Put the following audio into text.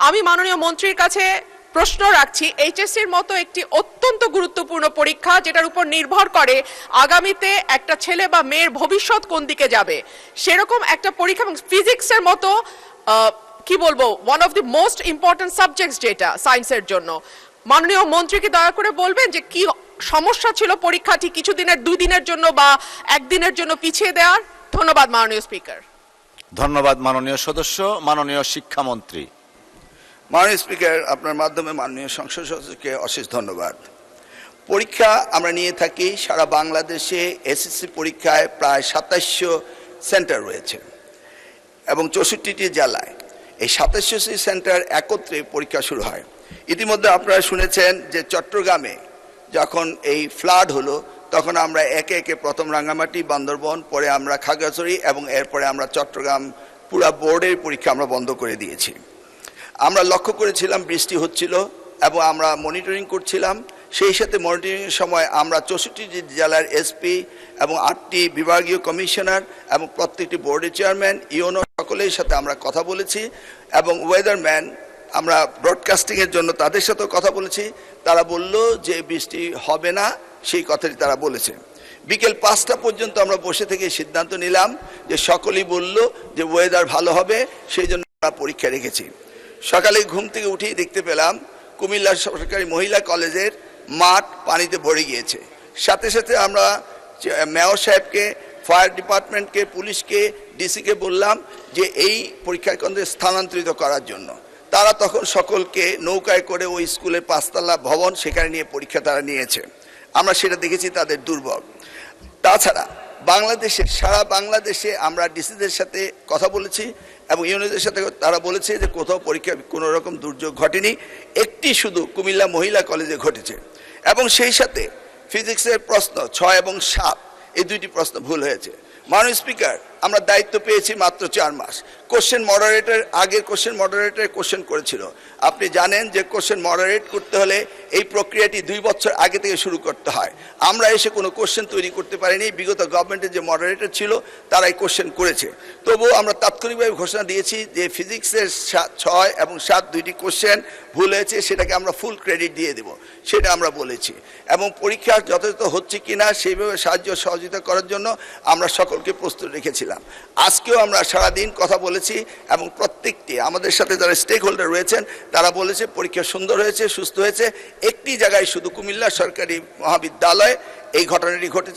আমি মাননীয় মন্ত্রীর কাছে প্রশ্ন রাখছি, এইচএসসির মতো একটি অত্যন্ত গুরুত্বপূর্ণ পরীক্ষা যেটার উপর নির্ভর করে আগামীতে একটা ছেলে বা মেয়ের ভবিষ্যৎ কোন দিকে যাবে, সেরকম একটা পরীক্ষা এবং ফিজিক্সের মতো কি বলবো one of the most important subjects যেটা সায়েন্সের জন্য, মাননীয় মন্ত্রীকে দয়া করে বলবেন যে কি সমস্যা ছিল পরীক্ষাটি কিছুদিনের 2 দিনের জন্য বা 1 দিনের জন্য পিছিয়ে দেওয়ার। ধন্যবাদ মাননীয় স্পিকার। ধন্যবাদ মাননীয় সদস্য। মাননীয় শিক্ষামন্ত্রী। মাননীয় স্পিকার, আপনার মাধ্যমে মাননীয় সংসদ সদস্যকে অশেষ ধন্যবাদ। পরীক্ষা আমরা নিয়ে থাকি সারা বাংলাদেশে। এসএসসি পরীক্ষায় প্রায় 2700 সেন্টার রয়েছে এবং 64টি জেলায় এই 2700 সেন্টার একত্রে পরীক্ষা শুরু হয়। ইতিমধ্যে আপনারা শুনেছেন যে চট্টগ্রামে যখন এই ফ্লাড হলো তখন আমরা একে একে প্রথম রাঙ্গামাটি, বান্দরবন, পরে আমরা খাগড়াছড়ি এবং এরপরে আমরা চট্টগ্রাম পুরা বোর্ডের পরীক্ষা আমরা বন্ধ করে দিয়েছি। আমরা লক্ষ্য করেছিলাম বৃষ্টি হচ্ছিল এবং আমরা মনিটরিং করছিলাম। সেই সাথে মনিটরিংয়ের সময় আমরা 64টি জেলার এসপি এবং 8টি বিভাগীয় কমিশনার এবং প্রত্যেকটি বোর্ডের চেয়ারম্যান, ইউনো সকলের সাথে আমরা কথা বলেছি এবং ওয়েদারম্যান আমরা ব্রডকাস্টিংয়ের জন্য তাদের সাথেও কথা বলেছি। তারা বলল যে বৃষ্টি হবে না, সেই কথাটি তারা বলেছে। বিকেল 5টা পর্যন্ত আমরা বসে থেকে সিদ্ধান্ত নিলাম যে সকলেই বলল যে ওয়েদার ভালো হবে, সেই জন্য আমরা পরীক্ষা রেখেছি। সকালে ঘুম থেকে উঠেই দেখতে পেলাম কুমিল্লা সরকারি মহিলা কলেজের মাঠ পানিতে ভরে গিয়েছে। সাথে সাথে আমরা মেয়র সাহেবকে, ফায়ার ডিপার্টমেন্টকে, পুলিশকে, ডিসিকে বললাম যে এই পরীক্ষা কেন্দ্রে স্থানান্তরিত করার জন্য। তারা তখন সকলকে নৌকায় করে ওই স্কুলের 5তলা ভবন সেখানে নিয়ে পরীক্ষা তারা নিয়েছে। আমরা সেটা দেখেছি তাদের দুর্ভোগ। তাছাড়া বাংলাদেশে, সারা বাংলাদেশে আমরা ডিসিদের সাথে কথা বলেছি এবং ইউনিয়নের সাথে তারা বলেছে যে কোথাও পরীক্ষা কোনো রকম দুর্যোগ ঘটেনি, একটি শুধু কুমিল্লা মহিলা কলেজে ঘটেছে। এবং সেই সাথে ফিজিক্সের প্রশ্ন 6 এবং 7 এই 2টি প্রশ্ন ভুল হয়েছে। মাননীয় স্পিকার, আমরা দায়িত্ব পেয়েছি মাত্র 4 মাস। কোশ্চেন মডারেটর, আগের কোশ্চেন মডারেটর কোশ্চেন করেছিল। আপনি জানেন যে কোশ্চেন মডারেট করতে হলে এই প্রক্রিয়াটি 2 বছর আগে থেকে শুরু করতে হয়। আমরা এসে কোনো কোশ্চেন তৈরি করতে পারিনি। বিগত গভর্নমেন্টের যে মডারেটর ছিল তারাই কোশ্চেন করেছে। তবুও আমরা তাৎক্ষণিকভাবে ঘোষণা দিয়েছি যে ফিজিক্সের 6 এবং 7 2টি কোশ্চেন ভুল হয়েছে, সেটাকে আমরা ফুল ক্রেডিট দিয়ে দেব, সেটা আমরা বলেছি। এবং পরীক্ষা যথাযথ হচ্ছে কিনা সেইভাবে সাহায্য সহযোগিতা করার জন্য আমরা সকলকে প্রস্তুত রেখেছিলাম। আজকেও আমরা সারাদিন কথা বলেছি এবং প্রত্যেকটি আমাদের সাথে যারা স্টেক হোল্ডার রয়েছেন তারা বলেছে পরীক্ষা সুন্দর হয়েছে, সুস্থ হয়েছে। একটি জায়গায় শুধু কুমিল্লা সরকারি মহাবিদ্যালয়ে এই ঘটনাটি ঘটেছে।